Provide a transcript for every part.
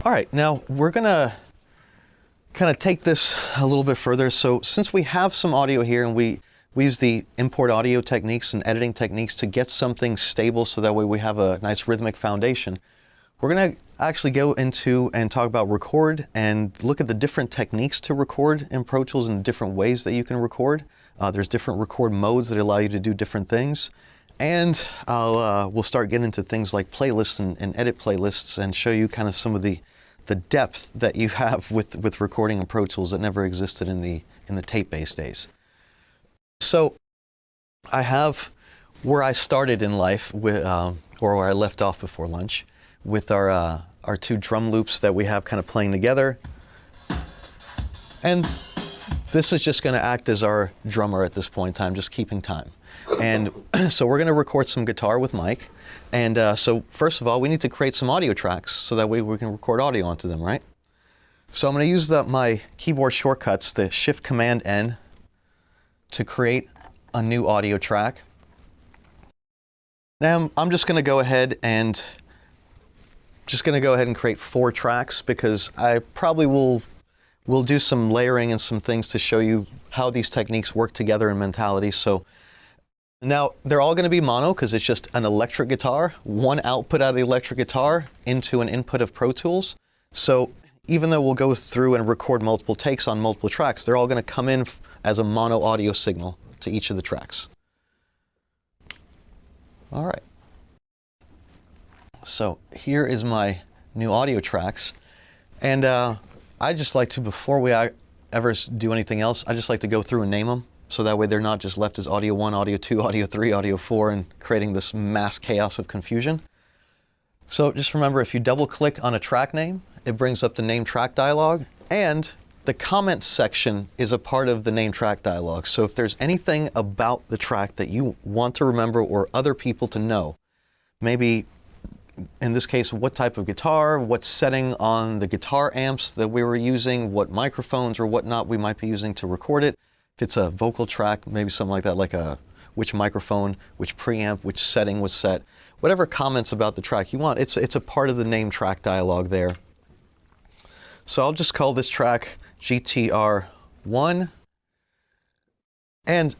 All right, now we're gonna kind of take this a little bit further. So since we have some audio here and we use the import audio techniques and editing techniques to get something stable so that way we have a nice rhythmic foundation, we're gonna actually go into and talk about record and look at the different techniques to record in Pro Tools and different ways that you can record. There's different record modes that allow you to do different things. And we'll start getting into things like playlists and edit playlists and show you kind of some of the depth that you have with recording in Pro Tools that never existed in the tape-based days. So I have where I started in life with, or where I left off before lunch with our two drum loops that we have kind of playing together. And this is just going to act as our drummer at this point in time, just keeping time. And so we're going to record some guitar with Mike. And so first of all, we need to create some audio tracks so that way we can record audio onto them, right? So I'm going to use my keyboard shortcuts, the Shift-Command-N, to create a new audio track. Now I'm just going to go ahead and create 4 tracks because I probably will do some layering and some things to show you how these techniques work together in mentality. So now they're all going to be mono because it's just an electric guitar, one output out of the electric guitar into an input of Pro Tools. So even though we'll go through and record multiple takes on multiple tracks, they're all going to come in as a mono audio signal to each of the tracks. All right. So here is my new audio tracks. And I just like to, before we ever do anything else, I just like to go through and name them. So that way they're not just left as audio 1, audio 2, audio 3, audio 4, and creating this mass chaos of confusion. So just remember, if you double click on a track name, it brings up the name track dialog, and the comments section is a part of the name track dialog. So if there's anything about the track that you want to remember or other people to know, maybe in this case, what type of guitar, what setting on the guitar amps that we were using, what microphones or whatnot we might be using to record it. If it's a vocal track, maybe something like that, like which microphone, which preamp, which setting was set. Whatever comments about the track you want, it's a part of the name track dialog there. So I'll just call this track GTR1. And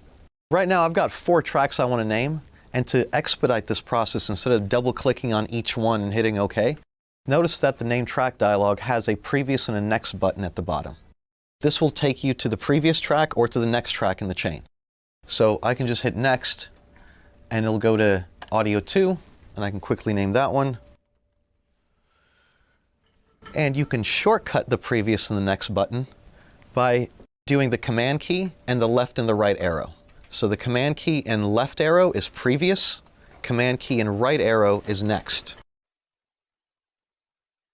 right now I've got 4 tracks I want to name. And to expedite this process, instead of double clicking on each one and hitting OK, notice that the name track dialog has a previous and a next button at the bottom. This will take you to the previous track or to the next track in the chain. So I can just hit next and it'll go to audio 2, and I can quickly name that one. And you can shortcut the previous and the next button by doing the command key and the left and the right arrow. So the command key and left arrow is previous, command key and right arrow is next.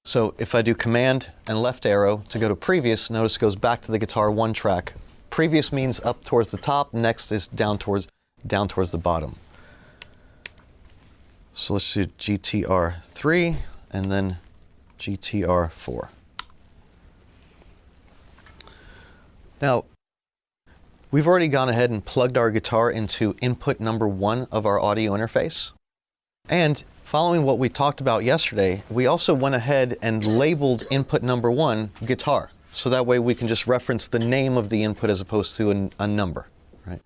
So if I do command and left arrow to go to previous, notice it goes back to the guitar 1 track. Previous means up towards the top, next is down towards the bottom. So let's do GTR3 and then GTR4. Now, we've already gone ahead and plugged our guitar into input number 1 of our audio interface. And following what we talked about yesterday, we also went ahead and labeled input number 1 guitar. So that way we can just reference the name of the input as opposed to a number, right?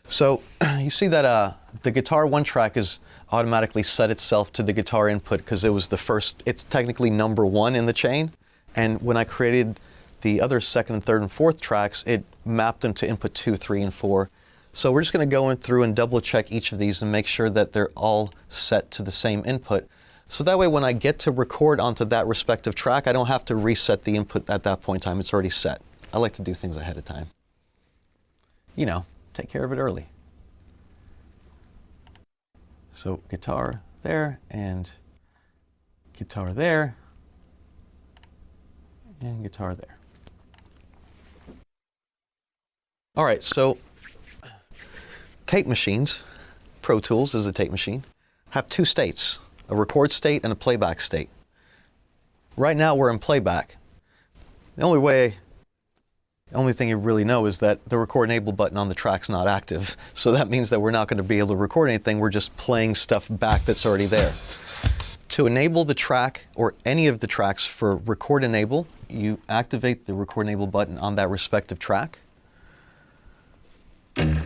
So you see that the guitar 1 track is automatically set itself to the guitar input because it was the first, it's technically number 1 in the chain. And when I created the other 2nd and 3rd and 4th tracks, it mapped them to input 2, 3, and 4. So we're just going to go in through and double check each of these and make sure that they're all set to the same input. So that way when I get to record onto that respective track, I don't have to reset the input at that point in time. It's already set. I like to do things ahead of time. You know, take care of it early. So guitar there, and guitar there, and guitar there. All right, so tape machines, Pro Tools is a tape machine, have 2 states, a record state and a playback state. Right now we're in playback. The only thing you really know is that the record enable button on the track's not active. So that means that we're not going to be able to record anything. We're just playing stuff back that's already there. To enable the track or any of the tracks for Record Enable, you activate the Record Enable button on that respective track. And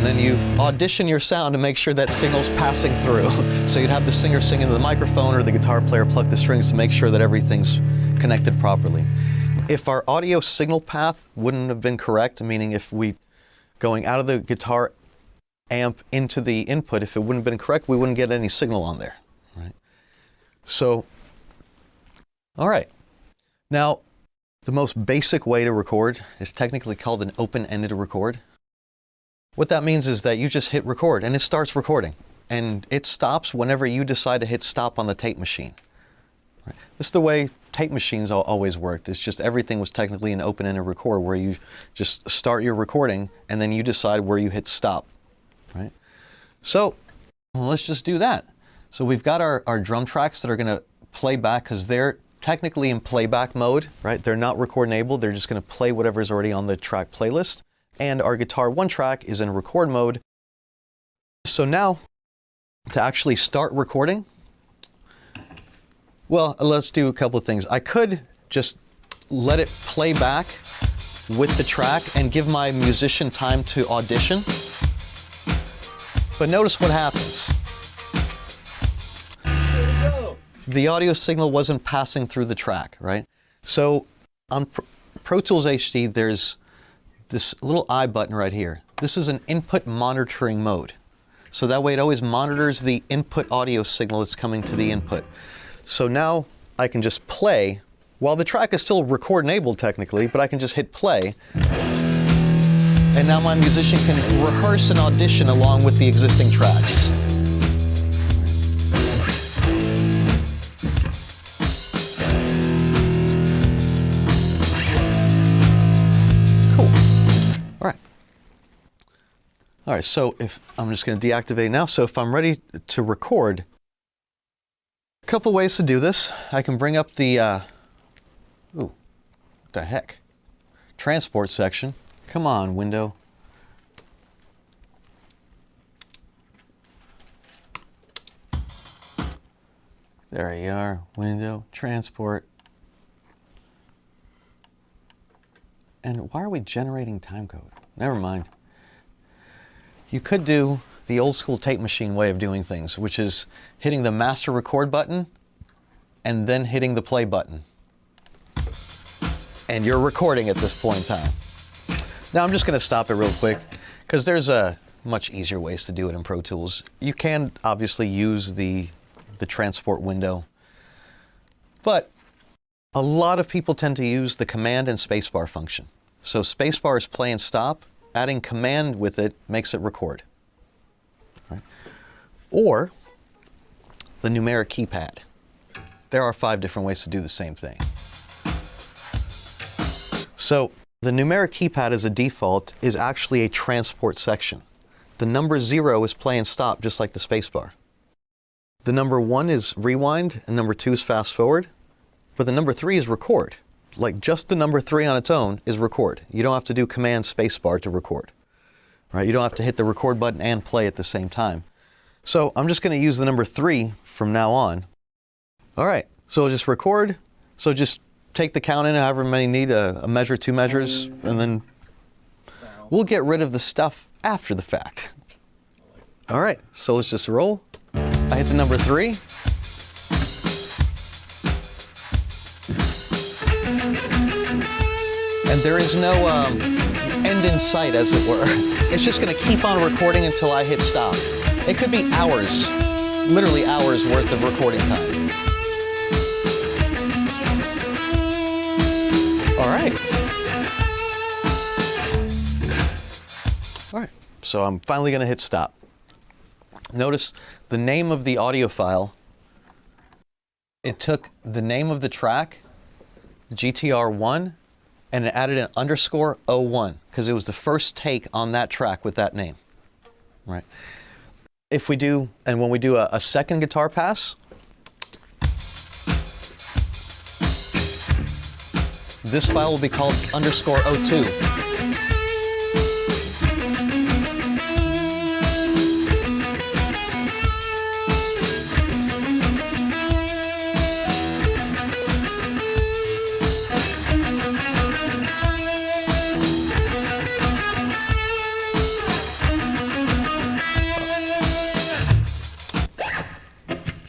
then you audition your sound to make sure that signal's passing through. So you'd have the singer sing into the microphone or the guitar player pluck the strings to make sure that everything's connected properly. If our audio signal path wouldn't have been correct, meaning if we going out of the guitar amp into the input, if it wouldn't have been correct, we wouldn't get any signal on there. Right? So, all right. Now, the most basic way to record is technically called an open-ended record. What that means is that you just hit record and it starts recording. And it stops whenever you decide to hit stop on the tape machine. Right? This is the way tape machines always worked. It's just everything was technically an open-ended record where you just start your recording and then you decide where you hit stop. Right? So, well, let's just do that. So we've got our drum tracks that are going to play back because they're technically in playback mode, right? They're not record enabled. They're just going to play whatever's already on the track playlist. And our guitar 1 track is in record mode. So now, to actually start recording, well, let's do a couple of things. I could just let it play back with the track and give my musician time to audition. But notice what happens. The audio signal wasn't passing through the track, right? So on Pro Tools HD, there's this little I button right here. This is an input monitoring mode. So that way it always monitors the input audio signal that's coming to the input. So now I can just play, while the track is still record enabled technically, but I can just hit play. And now my musician can rehearse and audition along with the existing tracks. All right, so if I'm just going to deactivate now. So if I'm ready to record, a couple ways to do this. I can bring up the, what the heck? Transport section. Come on, window. There you are, window, transport. And why are we generating timecode? Never mind. You could do the old school tape machine way of doing things, which is hitting the master record button and then hitting the play button. And you're recording at this point in time. Now I'm just going to stop it real quick because there's much easier ways to do it in Pro Tools. You can obviously use the transport window, but a lot of people tend to use the command and spacebar function. So spacebar is play and stop. Adding command with it makes it record. Right? Or the numeric keypad. There are 5 different ways to do the same thing. So the numeric keypad as a default is actually a transport section. The number 0 is play and stop, just like the spacebar. The number 1 is rewind, and number 2 is fast forward. But the number 3 is record. Like just the number 3 on its own is record. You don't have to do command spacebar to record. Right? You don't have to hit the record button and play at the same time. So I'm just going to use the number 3 from now on. All right, so we'll just record. So just take the count in however many need, a measure, 2 measures, and then we'll get rid of the stuff after the fact. All right, so let's just roll. I hit the number 3. And there is no end in sight, as it were. It's just going to keep on recording until I hit stop. It could be hours, literally hours worth of recording time. All right. All right, so I'm finally going to hit stop. Notice the name of the audio file. It took the name of the track, GTR1, and it added an underscore 01 because it was the first take on that track with that name, right? If we do, and when we do a second guitar pass, this file will be called underscore 02.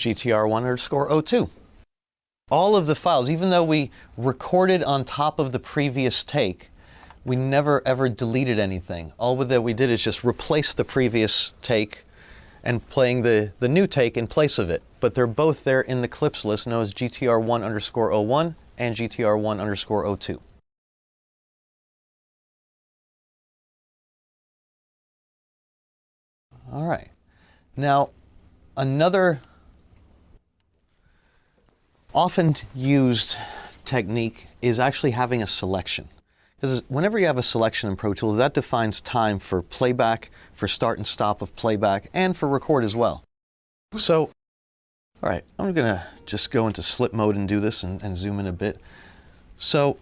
GTR1_02. All of the files, even though we recorded on top of the previous take, we never ever deleted anything. All that we did is just replace the previous take and playing the new take in place of it. But they're both there in the clips list known as GTR1_01 and GTR1_02. All right. Now, another often used technique is actually having a selection. Because whenever you have a selection in Pro Tools, that defines time for playback, for start and stop of playback, and for record as well. So, all right, I'm going to just go into slip mode and do this and zoom in a bit. So,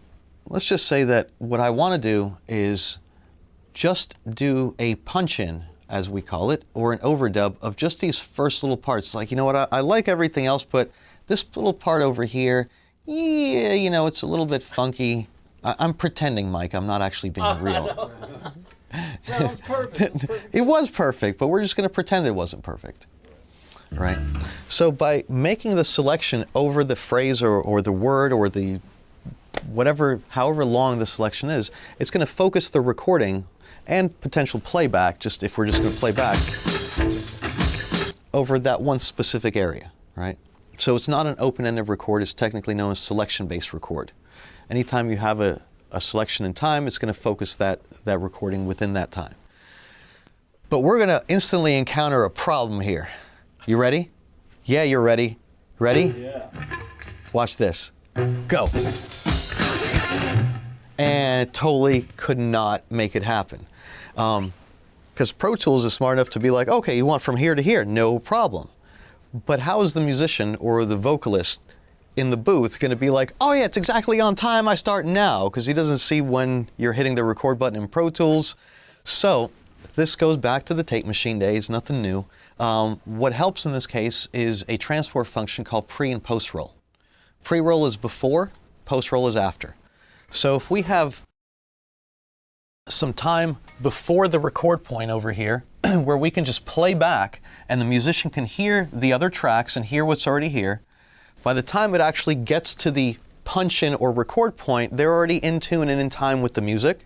let's just say that what I want to do is just do a punch-in, as we call it, or an overdub of just these first little parts. Like, you know what, I like everything else, but this little part over here, yeah, you know, it's a little bit funky. I'm pretending, Mike. I'm not actually being real. Sounds perfect. It was perfect, but we're just going to pretend it wasn't perfect. Right? So by making the selection over the phrase or the word or the whatever, however long the selection is, it's going to focus the recording and potential playback, just if we're just going to play back, over that one specific area, right? So it's not an open-ended record. It's technically known as selection-based record. Anytime you have a selection in time, it's going to focus that recording within that time. But we're going to instantly encounter a problem here. You ready? Yeah, you're ready. Ready? Yeah. Watch this. Go. And it totally could not make it happen. Because Pro Tools is smart enough to be like, okay, you want from here to here, no problem. But how is the musician or the vocalist in the booth going to be like, oh yeah, it's exactly on time, I start now, because he doesn't see when you're hitting the record button in Pro Tools. So this goes back to the tape machine days, nothing new. What helps in this case is a transport function called pre and post roll. Pre-roll is before, post roll is after. So if we have some time before the record point over here where we can just play back and the musician can hear the other tracks and hear what's already here, by the time it actually gets to the punch-in or record point, they're already in tune and in time with the music.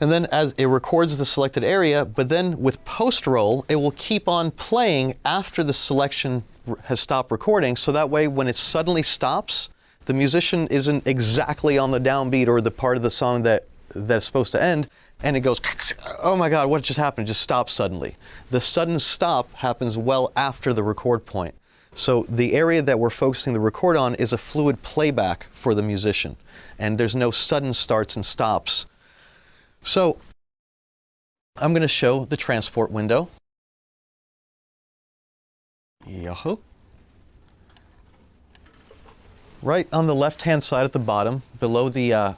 And then as it records the selected area, but then with post-roll, it will keep on playing after the selection has stopped recording, so that way when it suddenly stops, the musician isn't exactly on the downbeat or the part of the song that's supposed to end, and it goes, oh my God, what just happened? It just stops suddenly. The sudden stop happens well after the record point. So the area that we're focusing the record on is a fluid playback for the musician, and there's no sudden starts and stops. So I'm going to show the transport window. Yahoo! Right on the left-hand side at the bottom, below the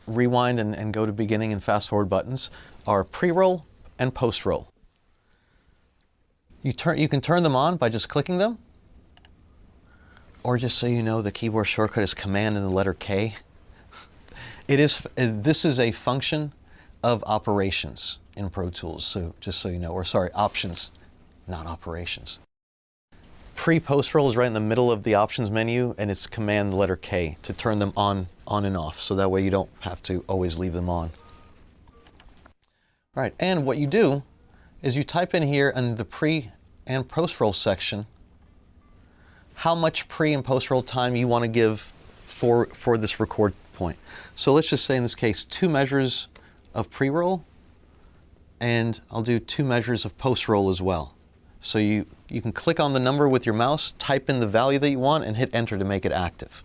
rewind and go to beginning and fast forward buttons, are pre-roll and post-roll. You can turn them on by just clicking them, or just so you know, the keyboard shortcut is Command and the letter K. This is a function of operations in Pro Tools, so just so you know, or sorry, options, not operations. Pre-post roll is right in the middle of the options menu, and it's Command the letter K to turn them on and off, so that way you don't have to always leave them on. All right, and what you do is you type in here in the pre and post roll section how much pre and post roll time you want to give for this record point. So let's just say in this case 2 measures of pre-roll, and I'll do 2 measures of post-roll as well. So you can click on the number with your mouse, type in the value that you want, and hit enter to make it active.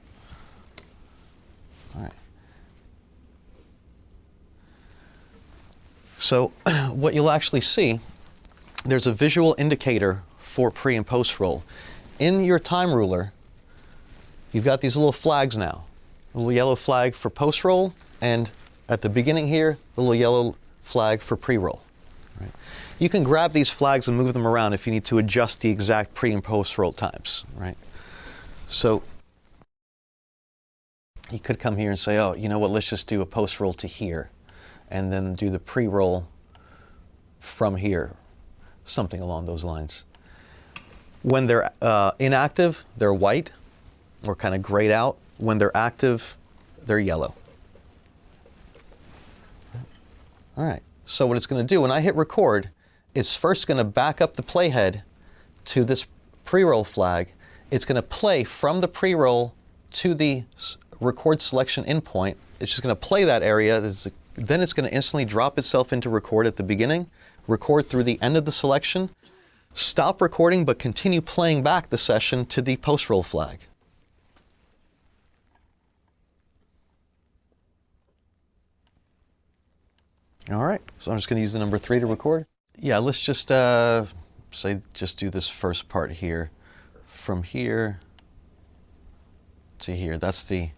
All right. So what you'll actually see, there's a visual indicator for pre and post-roll. In your time ruler, you've got these little flags now. A little yellow flag for post-roll, and at the beginning here, the little yellow flag for pre-roll. Right. You can grab these flags and move them around if you need to adjust the exact pre and post-roll times. Right. So you could come here and say, oh, you know what, let's just do a post-roll to here, and then do the pre-roll from here, something along those lines. When they're inactive, they're white or kind of grayed out. When they're active, they're yellow. All right, so what it's going to do when I hit record, it's first going to back up the playhead to this pre-roll flag. It's going to play from the pre-roll to the record selection endpoint. It's just going to play that area. Then it's going to instantly drop itself into record at the beginning, record through the end of the selection, stop recording but continue playing back the session to the post-roll flag. All right, so I'm just going to use the number 3 to record. Yeah, let's just just do this first part here. From here to here, that's the...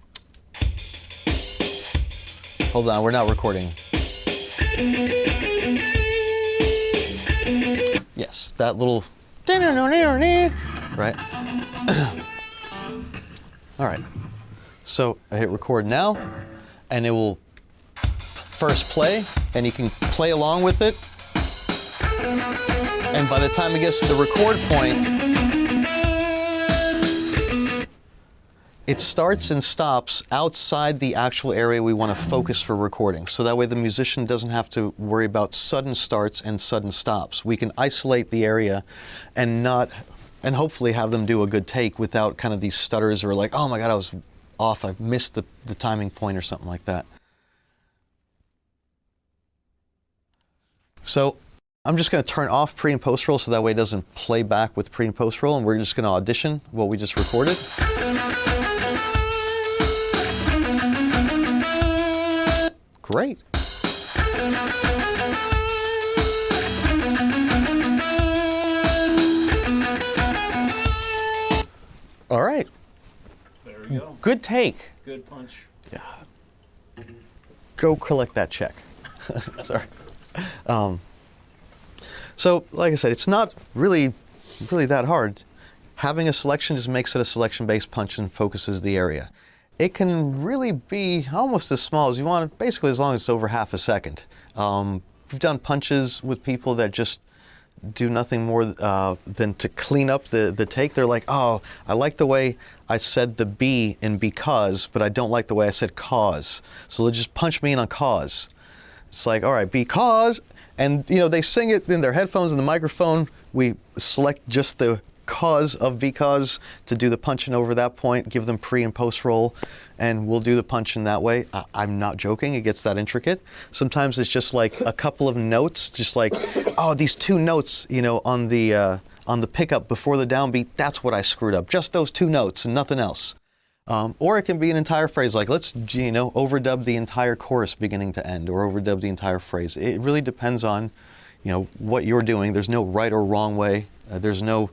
Hold on, we're not recording. Yes, that little... Right? All right, so I hit record now, and it will first play, and you can play along with it. And by the time it gets to the record point, it starts and stops outside the actual area we want to focus for recording. So that way the musician doesn't have to worry about sudden starts and sudden stops. We can isolate the area and hopefully have them do a good take without kind of these stutters or like, oh my God, I was off, I missed the timing point or something like that. So I'm just going to turn off pre and post roll so that way it doesn't play back with pre and post roll, and we're just going to audition what we just recorded. Great. All right. There we go. Good take. Good punch. Yeah. Go collect that check. Sorry. So, like I said, it's not really that hard. Having a selection just makes it a selection-based punch and focuses the area. It can really be almost as small as you want, basically as long as it's over half a second. We've done punches with people that just do nothing more than to clean up the take. They're like, oh, I like the way I said the B in because, but I don't like the way I said cause. So they'll just punch me in on cause. It's like, all right, because, and you know, they sing it in their headphones and the microphone. We select just the cause of because to do the punching over that point, give them pre and post roll, and we'll do the punching that way. I'm not joking, it gets that intricate. Sometimes it's just like a couple of notes, just like, oh, these 2 notes, you know, on the pickup before the downbeat, that's what I screwed up. Just those 2 notes and nothing else. Or it can be an entire phrase, like let's, you know, overdub the entire chorus beginning to end, or overdub the entire phrase. It really depends on, you know, what you're doing. There's no right or wrong way. There's no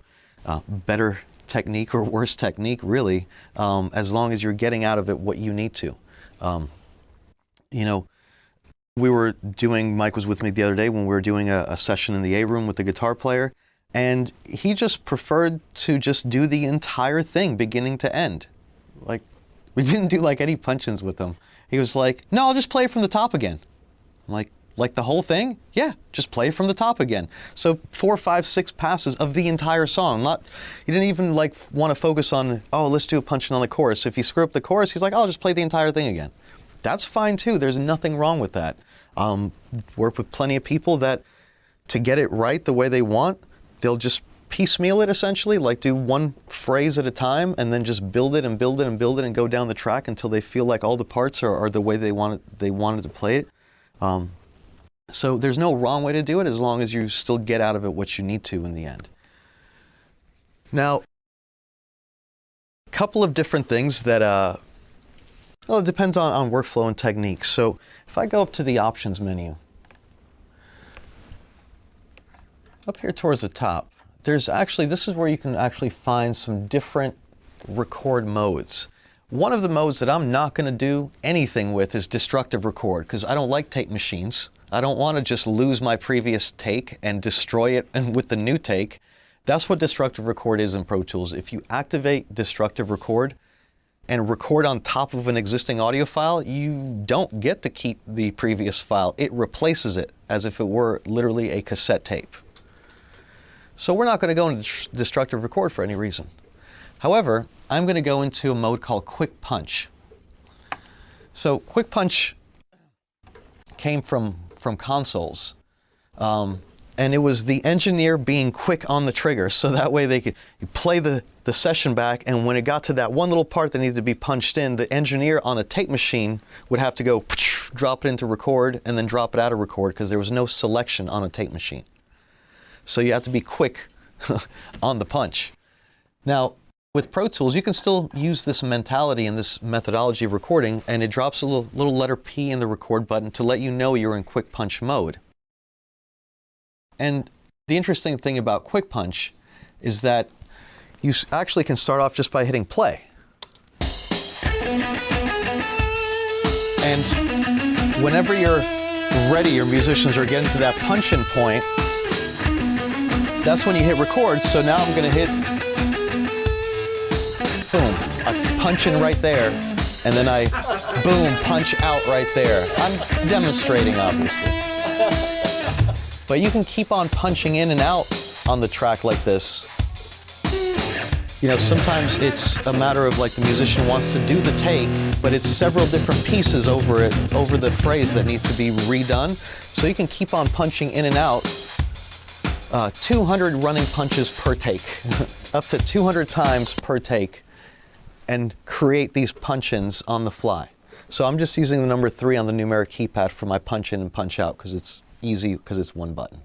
better technique or worse technique, really, as long as you're getting out of it what you need to. You know, Mike was with me the other day when we were doing a session in the A room with the guitar player, and he just preferred to just do the entire thing beginning to end. Like, we didn't do like any punch-ins with him. He was like, no, I'll just play it from the top again. I'm like the whole thing? Yeah, just play it from the top again. So 4, 5, 6 passes of the entire song. He didn't even like want to focus on, oh, let's do a punch-in on the chorus. If you screw up the chorus, he's like, oh, I'll just play the entire thing again. That's fine too. There's nothing wrong with that. Work with plenty of people that, to get it right the way they want, they'll just piecemeal it essentially, like do one phrase at a time and then just build it and build it and build it and go down the track until they feel like all the parts are the way they wanted to play it. So there's no wrong way to do it as long as you still get out of it what you need to in the end. Now, a couple of different things that, well, it depends on workflow and technique. So if I go up to the options menu, up here towards the top, this is where you can actually find some different record modes. One of the modes that I'm not going to do anything with is destructive record, because I don't like tape machines. I don't want to just lose my previous take and destroy it and with the new take. That's what destructive record is in Pro Tools. If you activate destructive record and record on top of an existing audio file, you don't get to keep the previous file. It replaces it as if it were literally a cassette tape. So we're not going to go into destructive record for any reason. However, I'm going to go into a mode called quick punch. So quick punch came from consoles. And it was the engineer being quick on the trigger, so that way they could play the session back, and when it got to that one little part that needed to be punched in, the engineer on a tape machine would have to go drop it into record and then drop it out of record because there was no selection on a tape machine. So you have to be quick on the punch. Now, with Pro Tools, you can still use this mentality and this methodology of recording, and it drops a little letter P in the record button to let you know you're in quick punch mode. And the interesting thing about quick punch is that you actually can start off just by hitting play. And whenever you're ready, your musicians are getting to that punch-in point, that's when you hit record. So now I'm going to hit, boom, I punch in right there, and then I, boom, punch out right there. I'm demonstrating, obviously. But you can keep on punching in and out on the track like this. You know, sometimes it's a matter of like the musician wants to do the take, but it's several different pieces over the phrase that needs to be redone. So you can keep on punching in and out, 200 running punches per take, up to 200 times per take, and create these punch-ins on the fly. So I'm just using the number 3 on the numeric keypad for my punch in and punch out because it's easy, because it's one button.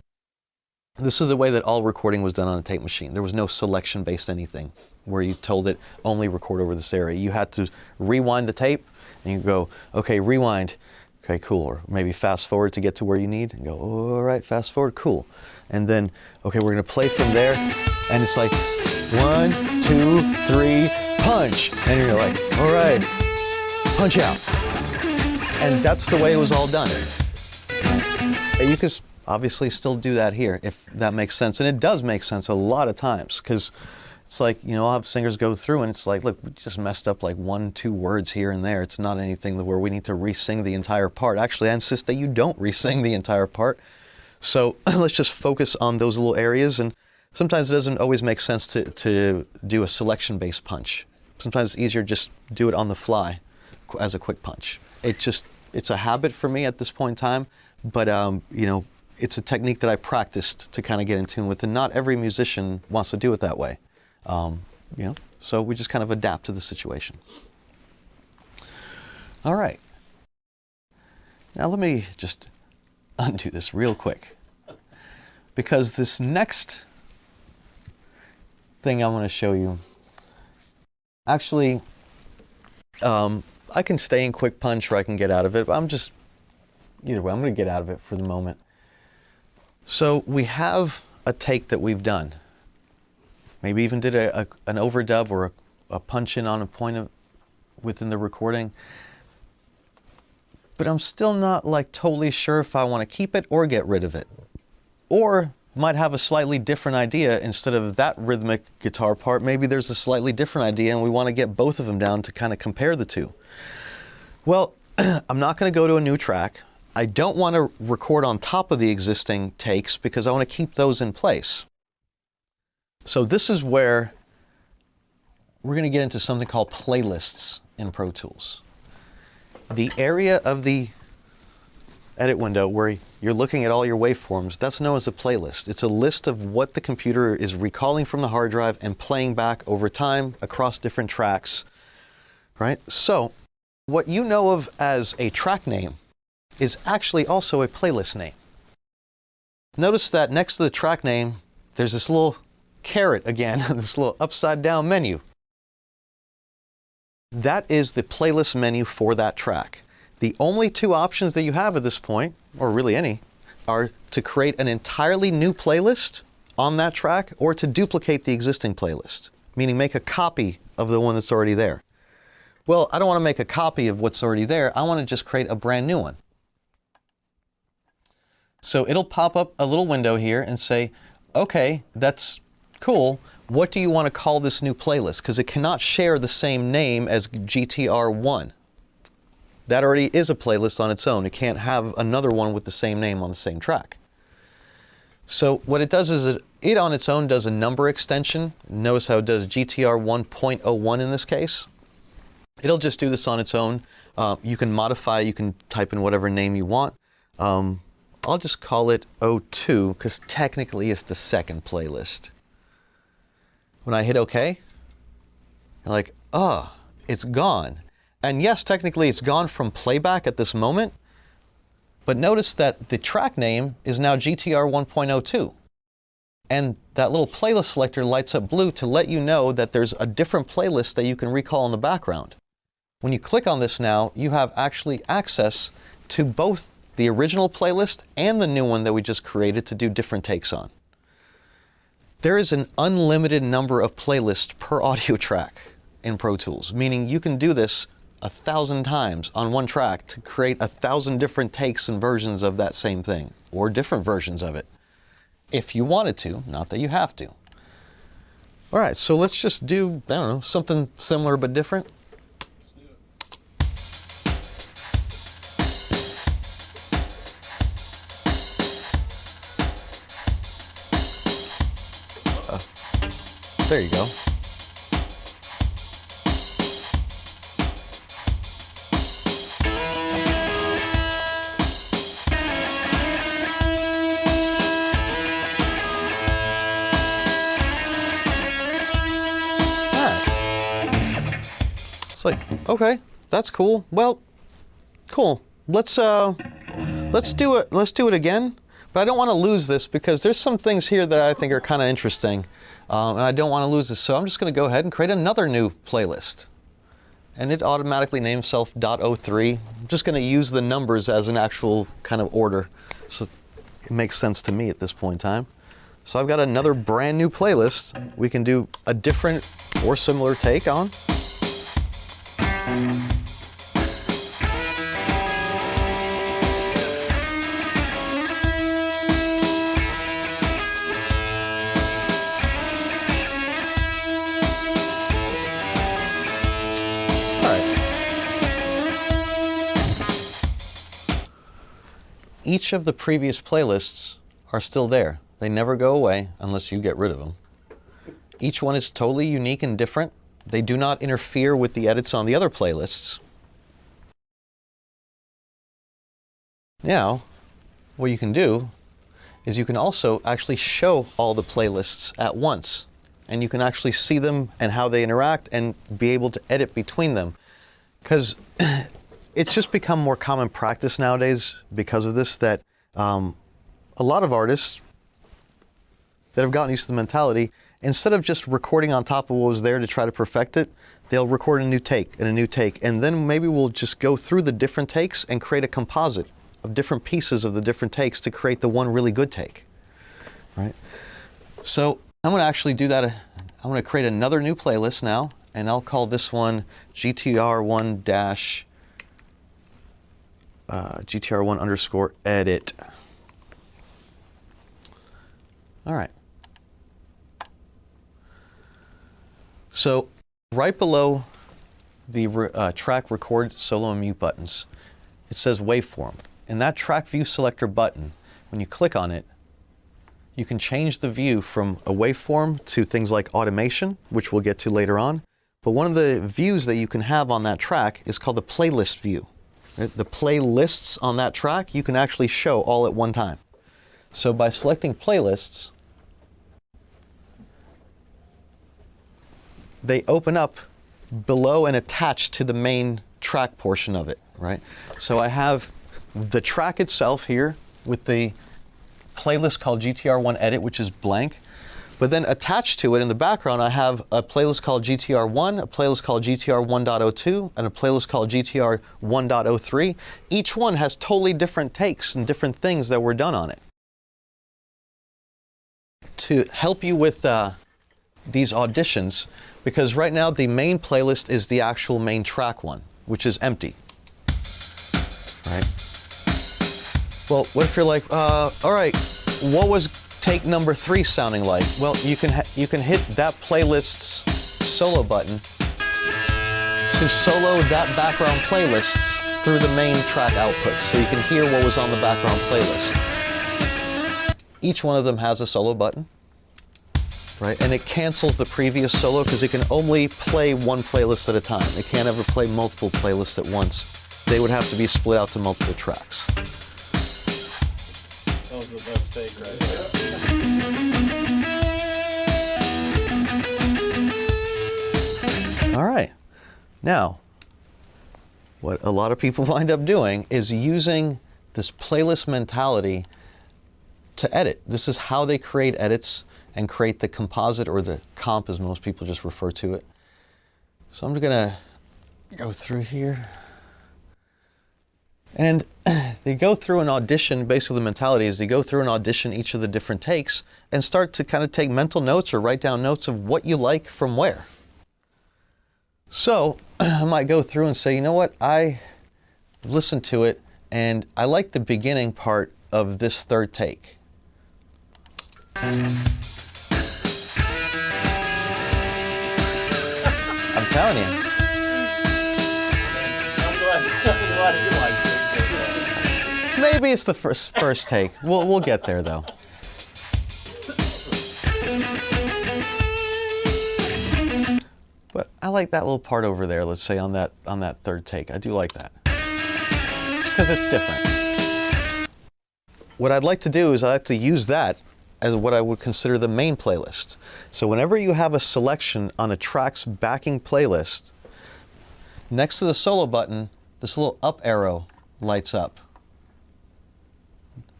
This is the way that all recording was done on a tape machine. There was no selection-based anything where you told it only record over this area. You had to rewind the tape and you go, okay, rewind, okay, cool. Or maybe fast forward to get to where you need and go, all right, fast forward, cool. And then, okay, we're gonna play from there, and it's like 1, 2, 3, punch. And you're like, all right, punch out. And that's the way it was all done. You can obviously still do that here, if that makes sense. And it does make sense a lot of times, because it's like, you know, I'll have singers go through and it's like, look, we just messed up like 1, 2 words here and there. It's not anything where we need to re-sing the entire part. Actually, I insist that you don't re-sing the entire part. So let's just focus on those little areas. And sometimes it doesn't always make sense to do a selection-based punch. Sometimes it's easier just do it on the fly as a quick punch. It's a habit for me at this point in time. But, you know, it's a technique that I practiced to kind of get in tune with, and not every musician wants to do it that way. You know, so we just kind of adapt to the situation. All right. Now let me just undo this real quick, because this next thing I want to show you, actually, I can stay in quick punch or I can get out of it, but either way, I'm going to get out of it for the moment. So we have a take that we've done. Maybe even did an overdub or a punch-in on a point within the recording. But I'm still not like totally sure if I want to keep it or get rid of it. Or might have a slightly different idea. Instead of that rhythmic guitar part, maybe there's a slightly different idea and we want to get both of them down to kind of compare the two. Well, I'm not going to go to a new track. I don't want to record on top of the existing takes because I want to keep those in place. So this is where we're going to get into something called playlists in Pro Tools. The area of the edit window where you're looking at all your waveforms, that's known as a playlist. It's a list of what the computer is recalling from the hard drive and playing back over time across different tracks, right? So what you know of as a track name is actually also a playlist name. Notice that next to the track name, there's this little caret again, this little upside down menu. That is the playlist menu for that track. The only 2 options that you have at this point, or really any, are to create an entirely new playlist on that track or to duplicate the existing playlist, meaning make a copy of the one that's already there. Well, I don't want to make a copy of what's already there. I want to just create a brand new one. So it'll pop up a little window here and say, okay, that's cool. What do you want to call this new playlist? Because it cannot share the same name as GTR1. That already is a playlist on its own. It can't have another one with the same name on the same track. So what it does is it on its own does a number extension. Notice how it does GTR 1.01 in this case. It'll just do this on its own. You can modify, you can type in whatever name you want. I'll just call it 02 because technically it's the second playlist. When I hit OK, you're like, oh, it's gone. And yes, technically it's gone from playback at this moment, but notice that the track name is now GTR 1.02. And that little playlist selector lights up blue to let you know that there's a different playlist that you can recall in the background. When you click on this now, you have actually access to both the original playlist and the new one that we just created to do different takes on. There is an unlimited number of playlists per audio track in Pro Tools, meaning you can do this 1,000 times on one track to create 1,000 different takes and versions of that same thing, or different versions of it, if you wanted to, not that you have to. All right, so let's just do, I don't know, something similar but different. There you go. It's like, okay, that's cool. Well, cool. Let's do it. Let's do it again. But I don't want to lose this because there's some things here that I think are kind of interesting, and I don't want to lose this. So I'm just going to go ahead and create another new playlist, and it automatically names itself .03. I'm just going to use the numbers as an actual kind of order, so it makes sense to me at this point in time. So I've got another brand new playlist we can do a different or similar take on. Each of the previous playlists are still there. They never go away unless you get rid of them. Each one is totally unique and different. They do not interfere with the edits on the other playlists. Now, what you can do is you can also actually show all the playlists at once. And you can actually see them and how they interact and be able to edit between them. Because it's just become more common practice nowadays because of this that a lot of artists that have gotten used to the mentality, instead of just recording on top of what was there to try to perfect it, they'll record a new take and a new take. And then maybe we'll just go through the different takes and create a composite of different pieces of the different takes to create the one really good take, right? So I'm going to actually do that. I'm going to create another new playlist now, and I'll call this one GTR1 GTR1 underscore edit. All right. So right below the track record solo and mute buttons, it says waveform. In that track view selector button, when you click on it, you can change the view from a waveform to things like automation, which we'll get to later on. But one of the views that you can have on that track is called the playlist view. The playlists on that track you can actually show all at one time. So by selecting playlists, they open up below and attached to the main track portion of it, right? So I have the track itself here with the playlist called GTR1 Edit, which is blank. But then attached to it in the background, I have a playlist called GTR1, a playlist called GTR 1.02, and a playlist called GTR 1.03. Each one has totally different takes and different things that were done on it. To help you with these auditions, because right now the main playlist is the actual main track one, which is empty, right? Well, what if you're like, all right, what was take number 3 sounding like? Well, you can hit that playlist's solo button to solo that background playlists through the main track outputs, so you can hear what was on the background playlist. Each one of them has a solo button. right? And it cancels the previous solo because it can only play one playlist at a time. It can't ever play multiple playlists at once. They would have to be split out to multiple tracks. That was the best take right there. All right. Now, what a lot of people wind up doing is using this playlist mentality to edit. This is how they create edits and create the composite, or the comp as most people just refer to it. So I'm gonna go through here. And they go through an audition. Basically the mentality is they go through and audition each of the different takes and start to kind of take mental notes or write down notes of what you like from where. So I might go through and say, you know what, I listened to it and I like the beginning part of this third take. I'm telling you. I'm glad you like it. Maybe it's the first take. We'll get there though. But I like that little part over there, let's say on that third take. I do like that. Because it's different. What I'd like to do is I'd like to use that as what I would consider the main playlist. So whenever you have a selection on a track's backing playlist, next to the solo button, this little up arrow lights up.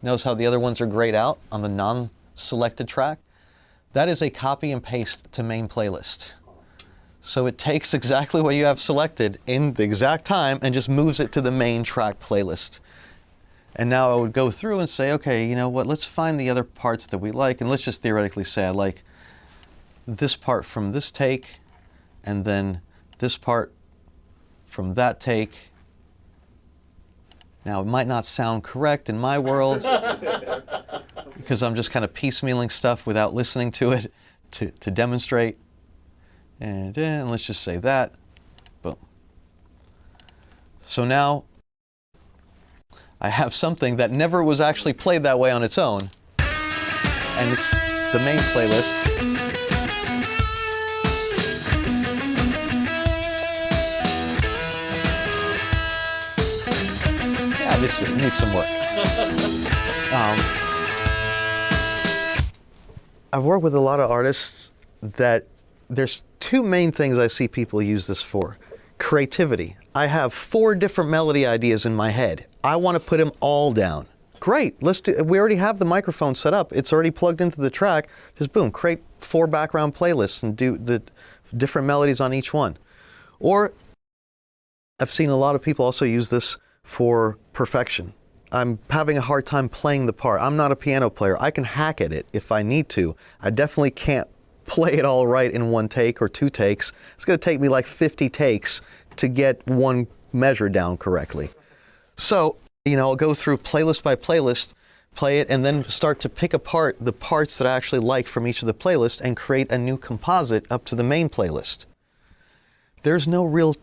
Notice how the other ones are grayed out on the non-selected track? That is a copy and paste to main playlist. So it takes exactly what you have selected in the exact time and just moves it to the main track playlist. And now I would go through and say, okay, you know what, let's find the other parts that we like, and let's just theoretically say I like this part from this take, and then this part from that take. Now it might not sound correct in my world because I'm just kind of piecemealing stuff without listening to it to demonstrate. And let's just say that. Boom. So now I have something that never was actually played that way on its own, and it's the main playlist. Yeah, this needs some work. I've worked with a lot of artists that there's two main things I see people use this for. Creativity. I have 4 different melody ideas in my head. I want to put them all down. Great, let's do. We already have the microphone set up. It's already plugged into the track. Just boom, create 4 background playlists and do the different melodies on each one. Or I've seen a lot of people also use this for perfection. I'm having a hard time playing the part. I'm not a piano player. I can hack at it if I need to. I definitely can't play it all right in 1 take or 2 takes. It's going to take me like 50 takes to get one measure down correctly. So, you know, I'll go through playlist by playlist, play it, and then start to pick apart the parts that I actually like from each of the playlists and create a new composite up to the main playlist. There's no realistic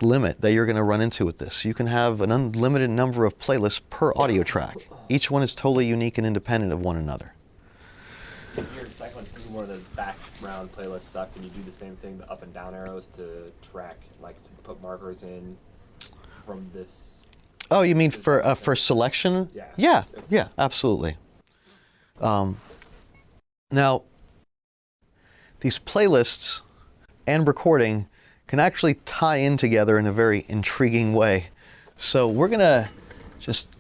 limit that you're going to run into with this. You can have an unlimited number of playlists per audio track. Each one is totally unique and independent of one another. Your second one, more of the background playlist stuff. Can you do the same thing, the up and down arrows to track, like to put markers in from this? Oh, you mean for selection? Yeah. Yeah, absolutely. Now, these playlists and recording can actually tie in together in a very intriguing way. So we're gonna just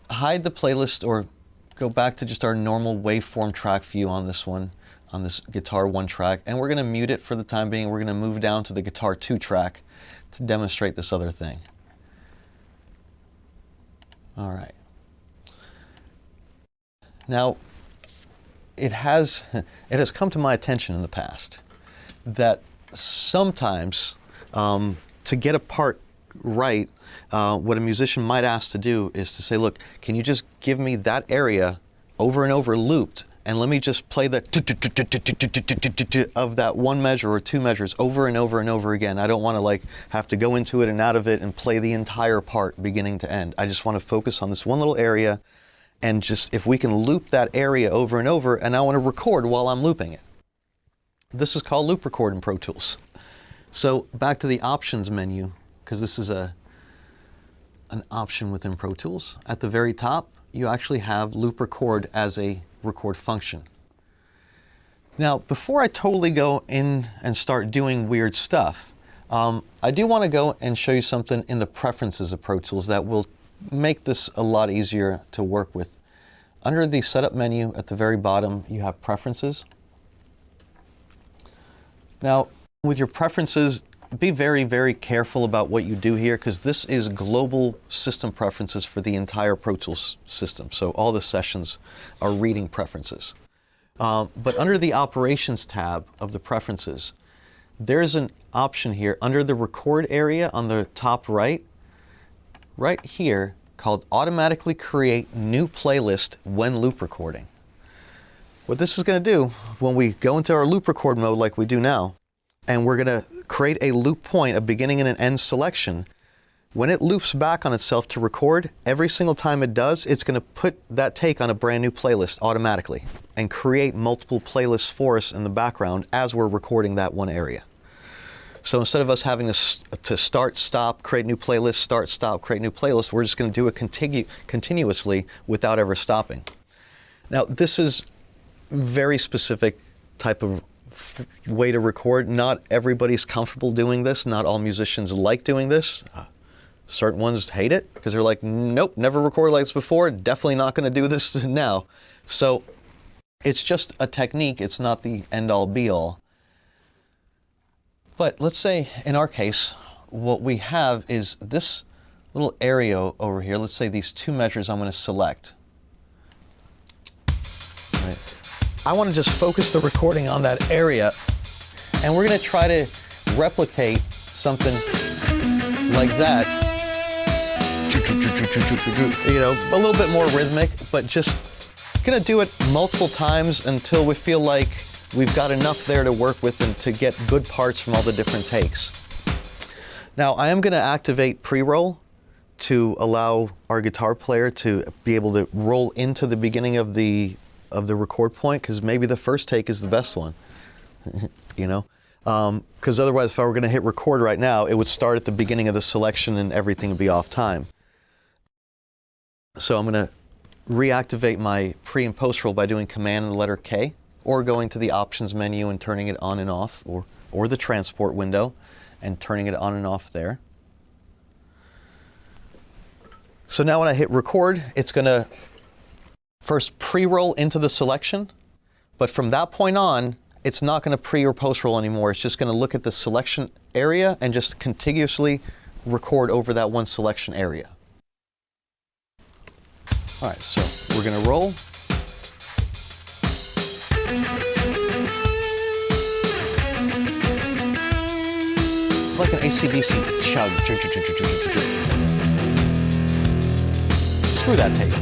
hide the playlist or go back to just our normal waveform track view on this one, on this guitar 1 track, and we're gonna mute it for the time being. We're gonna move down to the guitar 2 track to demonstrate this other thing. All right. Now, it has come to my attention in the past that sometimes to get a part right, what a musician might ask to do is to say, look, can you just give me that area over and over looped, and let me just play the of that 1 measure or 2 measures over and over and over again. I don't want to like have to go into it and out of it and play the entire part beginning to end. I just want to focus on this one little area And just if we can loop that area over and over, and I want to record while I'm looping it. This is called loop record in Pro Tools. So back to the options menu, because this is an option within Pro Tools. At the very top, you actually have loop record as a record function. Now, before I totally go in and start doing weird stuff, I do want to go and show you something in the preferences of Pro Tools that will make this a lot easier to work with. Under the setup menu at the very bottom, you have preferences. Now, with your preferences, be very, very careful about what you do here, because this is global system preferences for the entire Pro Tools system. So all the sessions are reading preferences. But under the Operations tab of the preferences, there's an option here under the record area on the top right here, called Automatically Create New Playlist When Loop Recording. What this is going to do, when we go into our loop record mode like we do now, and we're going to create a loop point, a beginning and an end selection, when it loops back on itself to record, every single time it does, it's going to put that take on a brand new playlist automatically and create multiple playlists for us in the background as we're recording that one area. So instead of us having to start, stop, create new playlist, start, stop, create new playlist, we're just going to do it continuously without ever stopping. Now, this is very specific type of way to record. Not everybody's comfortable doing this. Not all musicians like doing this. Certain ones hate it because they're like, nope, never recorded like this before, definitely not going to do this now. So it's just a technique. It's not the end-all be-all. But let's say, in our case, what we have is this little area over here. Let's say these two measures I'm going to select. Right. I want to just focus the recording on that area, and we're going to try to replicate something like that. You know, a little bit more rhythmic, but just going to do it multiple times until we feel like we've got enough there to work with and to get good parts from all the different takes. Now, I am going to activate PreRoll to allow our guitar player to be able to roll into the beginning of the record point, because maybe the first take is the best one. You know, because otherwise, if I were going to hit record right now, it would start at the beginning of the selection and everything would be off time. So I'm going to reactivate my pre and post roll by doing Command and the letter K, or going to the options menu and turning it on and off, or the transport window and turning it on and off there. So now when I hit record, it's going to first pre-roll into the selection, but from that point on, it's not going to pre or post roll anymore. It's just going to look at the selection area and just contiguously record over that one selection area. All right, so we're going to roll. It's like an AC/DC chug. Screw that tape.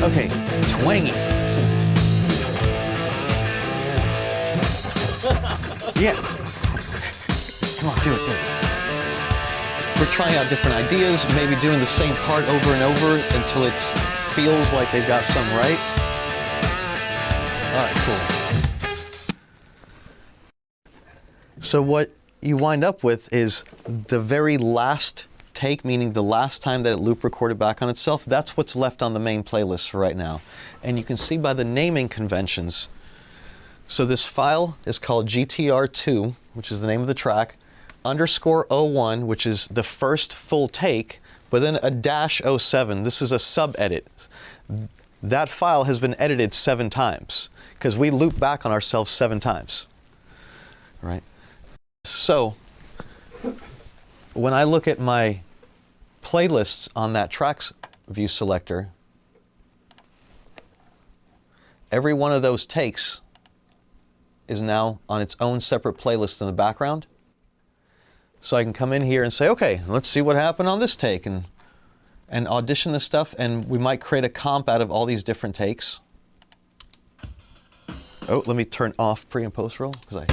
Okay, twangy. Yeah. Come on, do it. We're trying out different ideas, maybe doing the same part over and over until it feels like they've got some right. All right, cool. So what you wind up with is the very last take, meaning the last time that it loop recorded back on itself. That's what's left on the main playlist for right now. And you can see by the naming conventions. So this file is called GTR2, which is the name of the track, _01, which is the first full take, but then a -07. This is a sub-edit. That file has been edited 7 times because we loop back on ourselves 7 times. Right? So when I look at my playlists on that tracks view selector, every one of those takes is now on its own separate playlist in the background. So I can come in here and say, okay, let's see what happened on this take, and audition this stuff, and we might create a comp out of all these different takes. Oh, let me turn off pre and post roll, because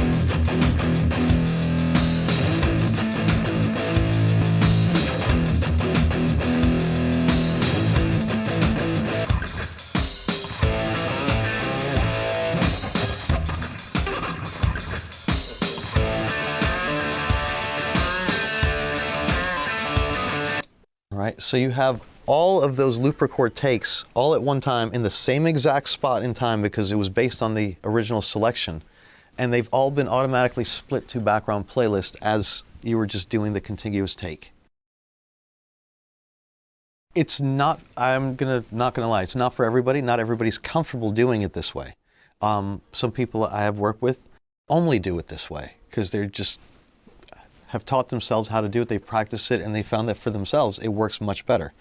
So you have all of those loop record takes all at one time in the same exact spot in time because it was based on the original selection. And they've all been automatically split to background playlist as you were just doing the contiguous take. It's not, not gonna lie, it's not for everybody. Not everybody's comfortable doing it this way. Some people I have worked with only do it this way because they're just have taught themselves how to do it, they practice it, and they found that for themselves it works much better.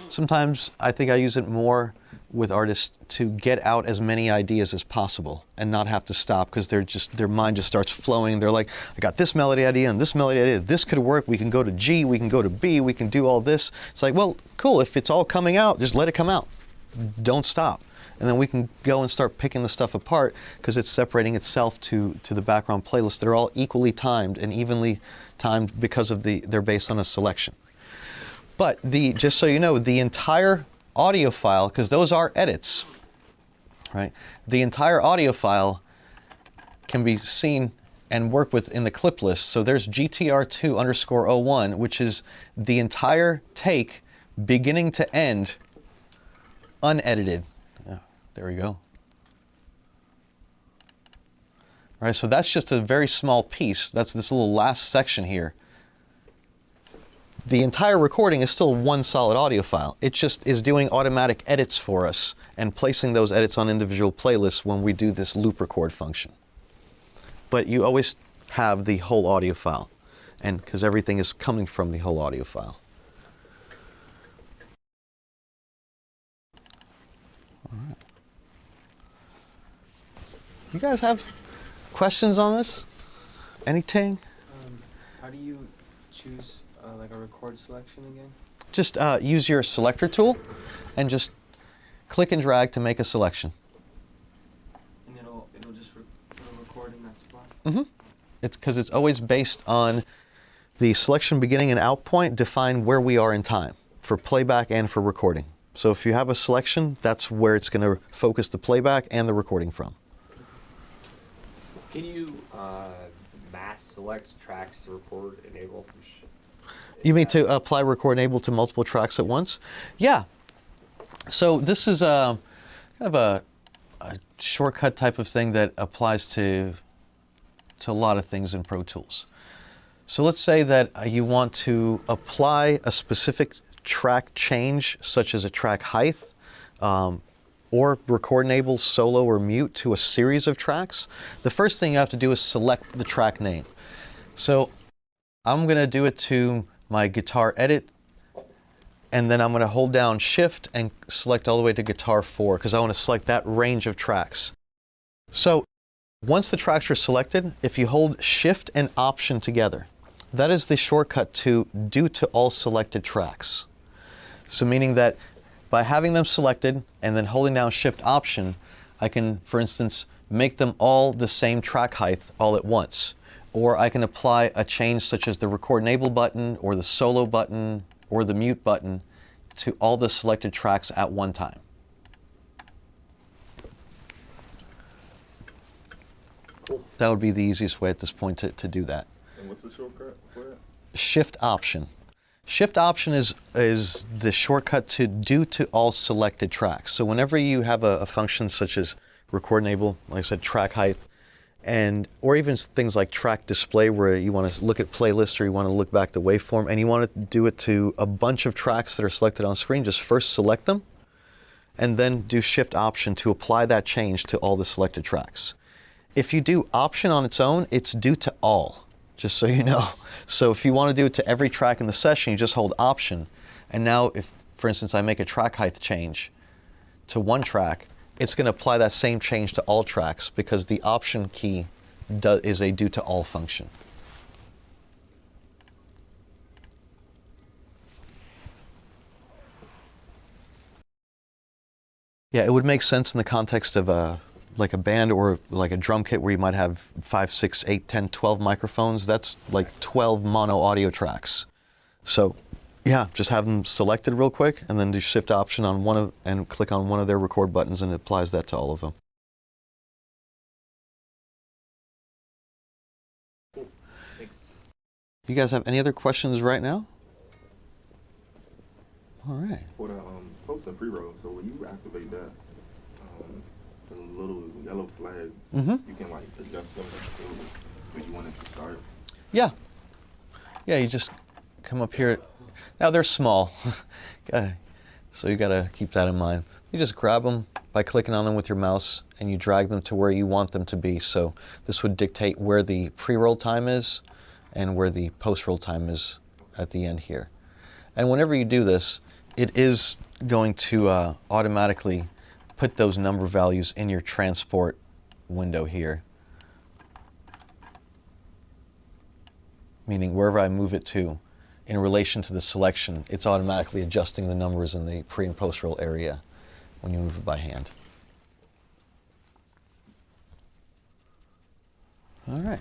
Sometimes I think I use it more with artists to get out as many ideas as possible and not have to stop because their mind just starts flowing. They're like, I got this melody idea and this melody idea, this could work, we can go to G, we can go to B, we can do all this. It's like, well, cool, if it's all coming out, just let it come out. Don't stop. And then we can go and start picking the stuff apart because it's separating itself to the background playlist. They're all equally timed and evenly timed because of they're based on a selection. But just so you know, the entire audio file, because those are edits, right? The entire audio file can be seen and worked with in the clip list. So there's GTR2_01, which is the entire take, beginning to end, unedited. There we go. All right, so that's just a very small piece. That's this little last section here. The entire recording is still one solid audio file. It just is doing automatic edits for us and placing those edits on individual playlists when we do this loop record function. But you always have the whole audio file, and because everything is coming from the whole audio file. All right. You guys have questions on this? Anything? How do you choose like a record selection again? Just use your selector tool and just click and drag to make a selection. And it'll just record in that spot? Mm-hmm. It's because it's always based on the selection beginning and out point define where we are in time for playback and for recording. So if you have a selection, that's where it's going to focus the playback and the recording from. Can you mass select tracks to record enable? You mean to apply record enable to multiple tracks at once? Yeah. So this is kind of a shortcut type of thing that applies to a lot of things in Pro Tools. So let's say that you want to apply a specific track change, such as a track height, or record enable, solo, or mute to a series of tracks. The first thing you have to do is select the track name. So I'm going to do it to my guitar edit, and then I'm going to hold down Shift and select all the way to guitar 4 because I want to select that range of tracks. So once the tracks are selected, if you hold Shift and Option together, that is the shortcut to do to all selected tracks. So meaning that by having them selected and then holding down Shift Option, I can, for instance, make them all the same track height all at once. Or I can apply a change such as the Record Enable button or the Solo button or the Mute button to all the selected tracks at one time. Cool. That would be the easiest way at this point to do that. And what's the shortcut for that? Shift Option. Shift Option is the shortcut to do to all selected tracks. So whenever you have a function such as Record Enable, like I said, track height, or even things like track display where you want to look at playlists or you want to look back the waveform and you want to do it to a bunch of tracks that are selected on screen, just first select them and then do Shift Option to apply that change to all the selected tracks. If you do Option on its own, it's do to all, just so you know. So if you want to do it to every track in the session, you just hold Option. And now if, for instance, I make a track height change to one track, it's going to apply that same change to all tracks because the Option key is a do to all function. Yeah, it would make sense in the context of like a band or like a drum kit where you might have 5, 6, 8, 10, 12 microphones. That's like 12 mono audio tracks. So yeah, just have them selected real quick and then do Shift Option on and click on one of their record buttons and it applies that to all of them. Thanks. You guys have any other questions right now? All right. For the post and pre-roll, so when you activate that, the little yellow flags, you can like adjust them when you want it to start. Yeah. Yeah, you just come up here. Now they're small, so you gotta keep that in mind. You just grab them by clicking on them with your mouse and you drag them to where you want them to be. So this would dictate where the pre-roll time is and where the post-roll time is at the end here. And whenever you do this, it is going to automatically put those number values in your transport window here. Meaning wherever I move it to, in relation to the selection, it's automatically adjusting the numbers in the pre and post roll area when you move it by hand. All right.